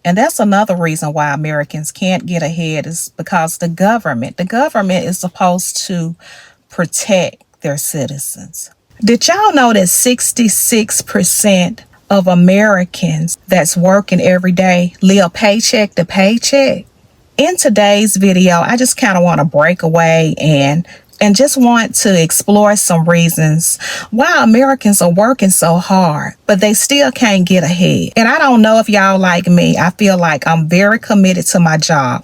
And that's another reason why Americans can't get ahead is because the government is supposed to protect their citizens. Did y'all know that 66% of Americans that's working every day live paycheck to paycheck? In today's video, I just kind of want to break away and just want to explore some reasons why Americans are working so hard, but they still can't get ahead. And I don't know if y'all like me. I feel like I'm very committed to my job.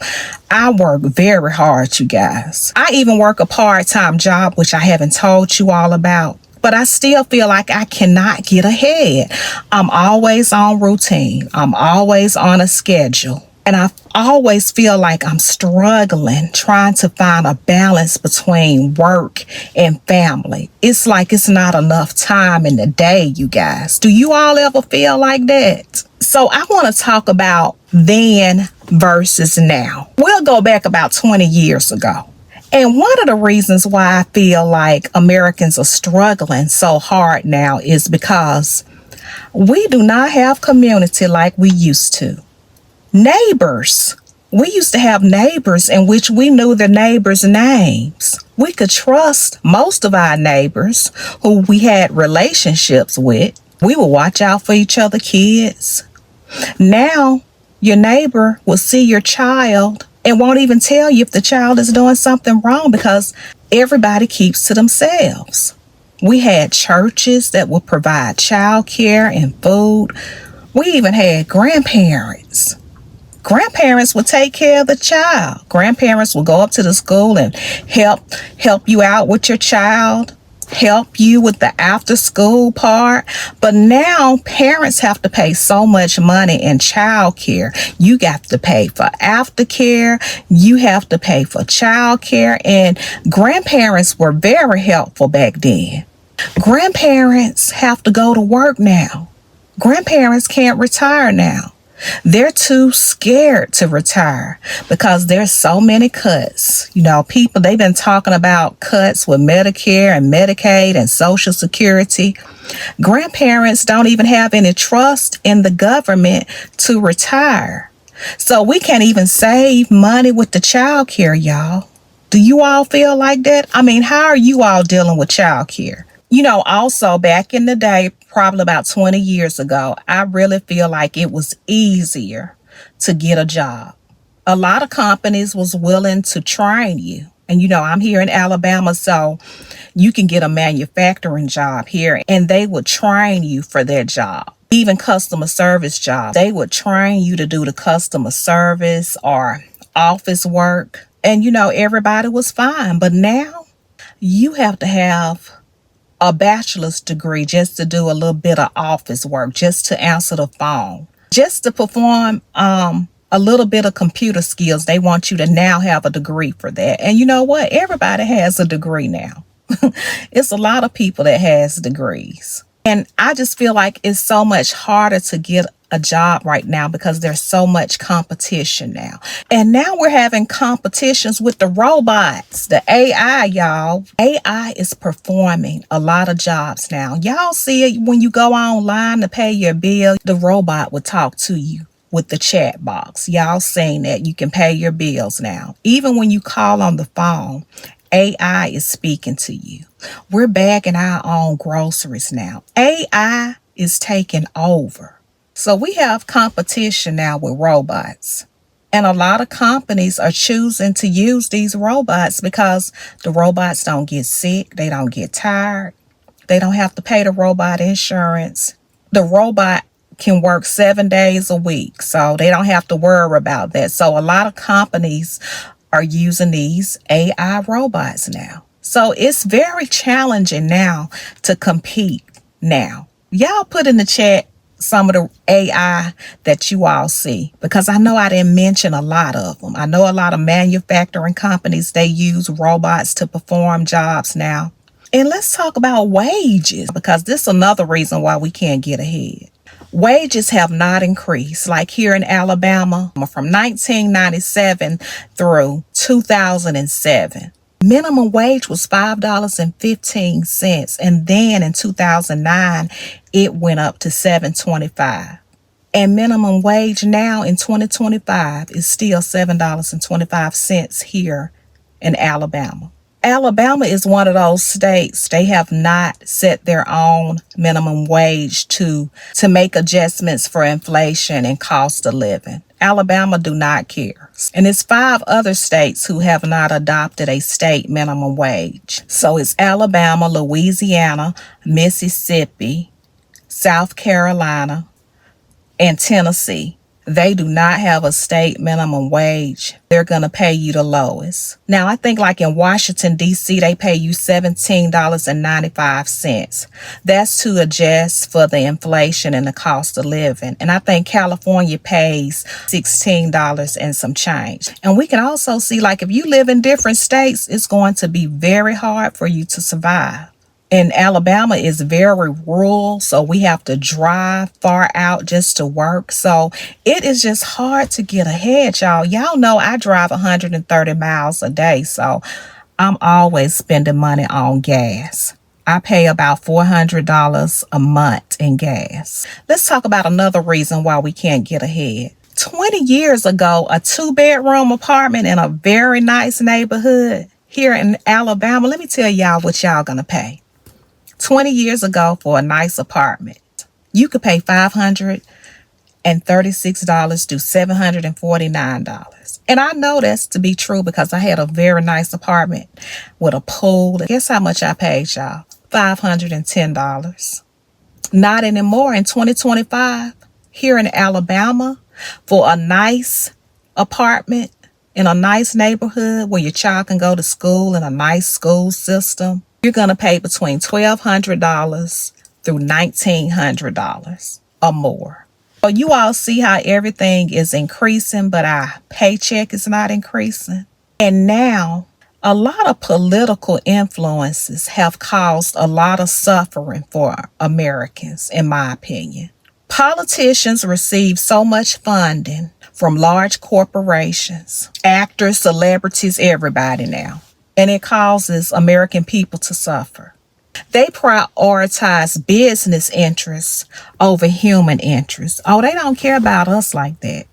I work very hard, you guys. I even work a part-time job, which I haven't told you all about. But I still feel like I cannot get ahead. I'm always on routine. I'm always on a schedule. And I always feel like I'm struggling trying to find a balance between work and family. It's like it's not enough time in the day, you guys. Do you all ever feel like that? So I want to talk about then versus now. We'll go back about 20 years ago. And one of the reasons why I feel like Americans are struggling so hard now is because we do not have community like we used to. Neighbors. We used to have neighbors in which we knew the neighbors' names. We could trust most of our neighbors who we had relationships with. We would watch out for each other's kids. Now, your neighbor will see your child and won't even tell you if the child is doing something wrong because everybody keeps to themselves. We had churches that would provide child care and food. We even had grandparents. Grandparents would take care of the child. Grandparents will go up to the school and help you out with your child, help you with the after school part. But now parents have to pay so much money in child care. You got to pay for aftercare. You have to pay for child care. And grandparents were very helpful back then. Grandparents have to go to work now. Grandparents can't retire now. They're too scared to retire because there's so many cuts. You know, people, they've been talking about cuts with Medicare and Medicaid and Social Security. Grandparents don't even have any trust in the government to retire. So we can't even save money with the child care, y'all. Do you all feel like that? I mean, how are you all dealing with child care? You know, also back in the day, probably about 20 years ago, I really feel like it was easier to get a job. A lot of companies was willing to train you. And, you know, I'm here in Alabama, so you can get a manufacturing job here and they would train you for their job. Even customer service jobs, they would train you to do the customer service or office work. And, you know, everybody was fine. But now you have to have a bachelor's degree just to do a little bit of office work, just to answer the phone, just to perform a little bit of computer skills. They want you to now have a degree for that. And you know what? Everybody has a degree now. It's a lot of people that has degrees. And I just feel like it's so much harder to get a job right now because there's so much competition now. And now we're having competitions with the robots, the AI, y'all. AI is performing a lot of jobs now. Y'all see it when you go online to pay your bill, the robot would talk to you with the chat box. Y'all seen that you can pay your bills now. Even when you call on the phone, AI is speaking to you. We're bagging our own groceries now. AI is taking over. So we have competition now with robots. And a lot of companies are choosing to use these robots because the robots don't get sick. They don't get tired. They don't have to pay the robot insurance. The robot can work 7 days a week, so they don't have to worry about that. So a lot of companies are using these AI robots now. So it's very challenging now to compete now. Y'all put in the chat some of the AI that you all see, because I know I didn't mention a lot of them. I know a lot of manufacturing companies, they use robots to perform jobs now. And let's talk about wages, because this is another reason why we can't get ahead. Wages have not increased. Like here in Alabama, from 1997 through 2007. Minimum wage was $5.15, and then in 2009 it went up to $7.25. And minimum wage now in 2025 is still $7.25 here in Alabama. Alabama is one of those states, they have not set their own minimum wage to make adjustments for inflation and cost of living. Alabama do not care. And it's 5 other states who have not adopted a state minimum wage. So it's Alabama, Louisiana, Mississippi, South Carolina, and Tennessee. They do not have a state minimum wage. They're going to pay you the lowest. Now, I think like in Washington, D.C., they pay you $17.95. That's to adjust for the inflation and the cost of living. And I think California pays $16 and some change. And we can also see, like, if you live in different states, it's going to be very hard for you to survive. And Alabama is very rural, so we have to drive far out just to work. So it is just hard to get ahead, y'all. Y'all know I drive 130 miles a day, so I'm always spending money on gas. I pay about $400 a month in gas. Let's talk about another reason why we can't get ahead. 20 years ago, a 2-bedroom apartment in a very nice neighborhood here in Alabama, let me tell y'all what y'all gonna pay. 20 years ago, for a nice apartment, you could pay $536 to $749. And I know that's to be true because I had a very nice apartment with a pool. Guess how much I paid, y'all? $510. Not anymore. In 2025, here in Alabama, for a nice apartment in a nice neighborhood where your child can go to school in a nice school system, you're going to pay between $1,200 through $1,900 or more. So you all see how everything is increasing, but our paycheck is not increasing. And now, a lot of political influences have caused a lot of suffering for Americans, in my opinion. Politicians receive so much funding from large corporations, actors, celebrities, everybody now. And it causes American people to suffer. They prioritize business interests over human interests. Oh, they don't care about us like that.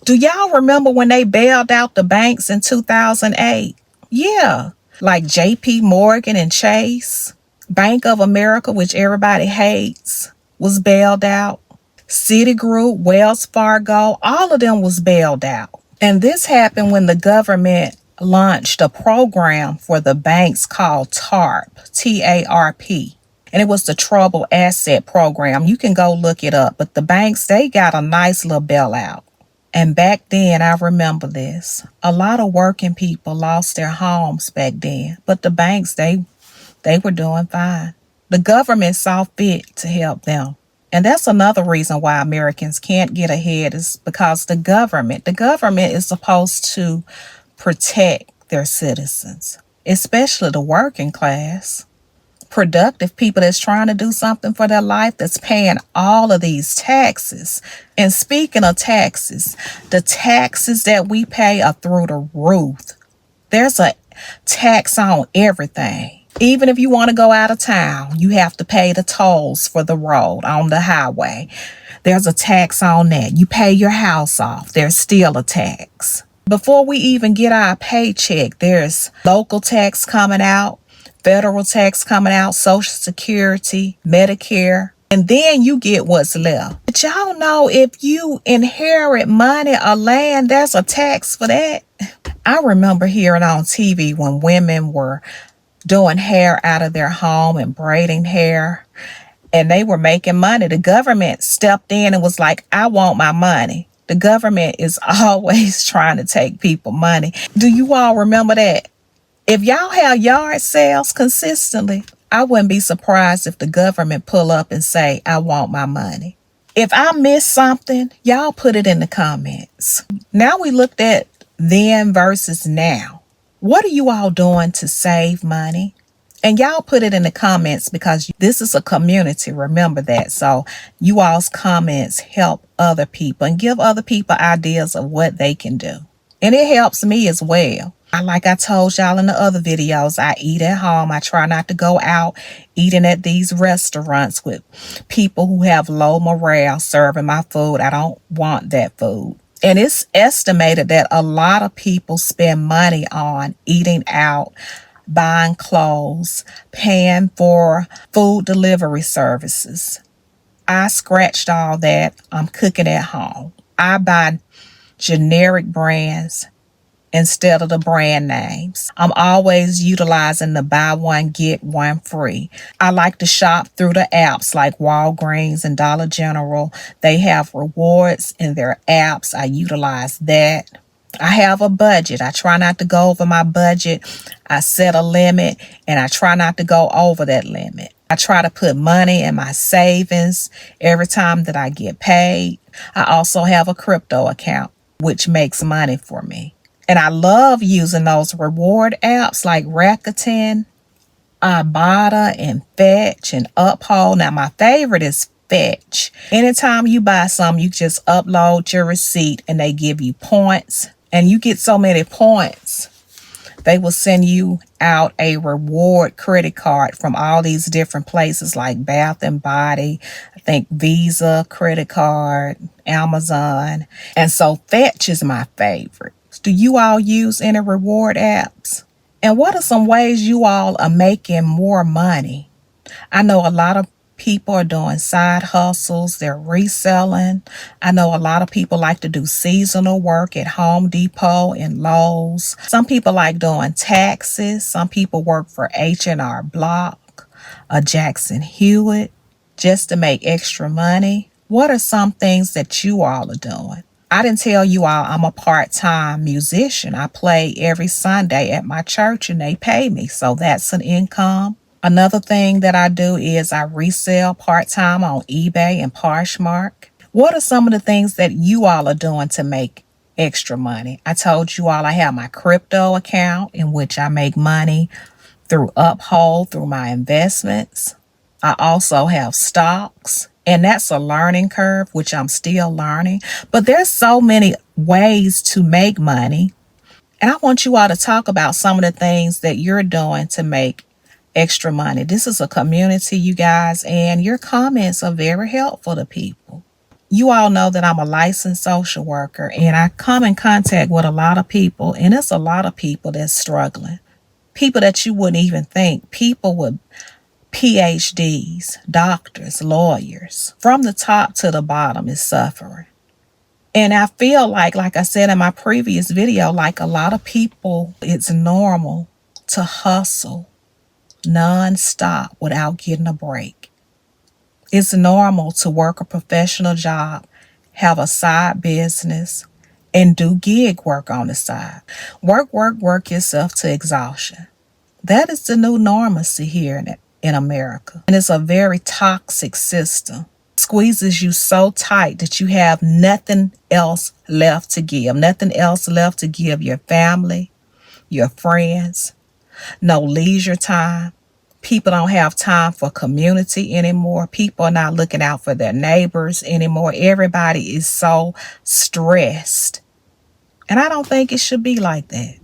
Do y'all remember when they bailed out the banks in 2008? Yeah, like JP Morgan and Chase, Bank of America, which everybody hates, was bailed out. Citigroup, Wells Fargo, all of them was bailed out. And this happened when the government launched a program for the banks called TARP, T-A-R-P. And it was the Troubled Asset Program. You can go look it up. But the banks, they got a nice little bailout. And back then, I remember this, a lot of working people lost their homes back then. But the banks, they were doing fine. The government saw fit to help them. And that's another reason why Americans can't get ahead, is because the government is supposed to protect their citizens, especially the working class, productive people that's trying to do something for their life, that's paying all of these taxes. And speaking of taxes, the taxes that we pay are through the roof. There's a tax on everything. Even if you want to go out of town, you have to pay the tolls for the road on the highway. There's a tax on that. You pay your house off, there's still a tax. Before we even get our paycheck, there's local tax coming out, federal tax coming out, Social Security, Medicare, and then you get what's left. But y'all know if you inherit money or land, there's a tax for that. I remember hearing on TV when women were doing hair out of their home and braiding hair, and they were making money. The government stepped in and was like, I want my money. The government is always trying to take people money. Do you all remember that? If y'all have yard sales consistently, I wouldn't be surprised if the government pull up and say, I want my money. If I miss something, y'all put it in the comments. Now we looked at then versus now. What are you all doing to save money? And y'all put it in the comments because this is a community. Remember that. So you all's comments help other people and give other people ideas of what they can do. And it helps me as well. Like I told y'all in the other videos, I eat at home. I try not to go out eating at these restaurants with people who have low morale serving my food. I don't want that food. And it's estimated that a lot of people spend money on eating out, buying clothes, paying for food delivery services. I scratched all that. I'm cooking at home. I buy generic brands instead of the brand names. I'm always utilizing the buy one, get one free. I like to shop through the apps like Walgreens and Dollar General. They have rewards in their apps. I utilize that. I have a budget. I try not to go over my budget. I set a limit and I try not to go over that limit. I try to put money in my savings every time that I get paid. I also have a crypto account, which makes money for me. And I love using those reward apps like Rakuten, Ibotta, and Fetch, and Uphold. Now, my favorite is Fetch. Anytime you buy something, you just upload your receipt and they give you points. And you get so many points, they will send you out a reward credit card from all these different places like Bath and Body, I think Visa credit card, Amazon. And so Fetch is my favorite. Do you all use any reward apps? And what are some ways you all are making more money? I know a lot of people are doing side hustles. They're reselling. I know a lot of people like to do seasonal work at Home Depot and Lowe's. Some people like doing taxes. Some people work for H&R Block or Jackson Hewitt just to make extra money. What are some things that you all are doing? I didn't tell you all I'm a part-time musician. I play every Sunday at my church and they pay me. So that's an income. Another thing that I do is I resell part-time on eBay and Poshmark. What are some of the things that you all are doing to make extra money? I told you all I have my crypto account in which I make money through Uphold, through my investments. I also have stocks. And that's a learning curve, which I'm still learning. But there's so many ways to make money. And I want you all to talk about some of the things that you're doing to make extra money. This is a community, you guys, and your comments are very helpful to people. You all know that I'm a licensed social worker and I come in contact with a lot of people, and it's a lot of people that's struggling. People that you wouldn't even think. People with PhDs, doctors, lawyers, from the top to the bottom is suffering. And I feel like I said in my previous video, like a lot of people, it's normal to hustle non-stop without getting a break. It's normal to work a professional job, have a side business, and do gig work on the side. Work yourself to exhaustion. That is the new normalcy here in America. And it's a very toxic system. It squeezes you so tight that you have nothing else left to give. Nothing else left to give your family, your friends, no leisure time. People don't have time for community anymore. People are not looking out for their neighbors anymore. Everybody is so stressed. And I don't think it should be like that.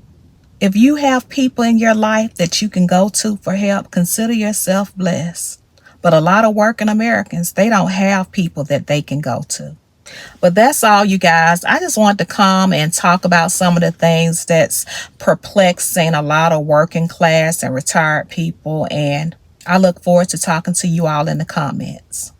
If you have people in your life that you can go to for help, consider yourself blessed. But a lot of working Americans, they don't have people that they can go to. But that's all, you guys. I just want to come and talk about some of the things that's perplexing a lot of working class and retired people. And I look forward to talking to you all in the comments.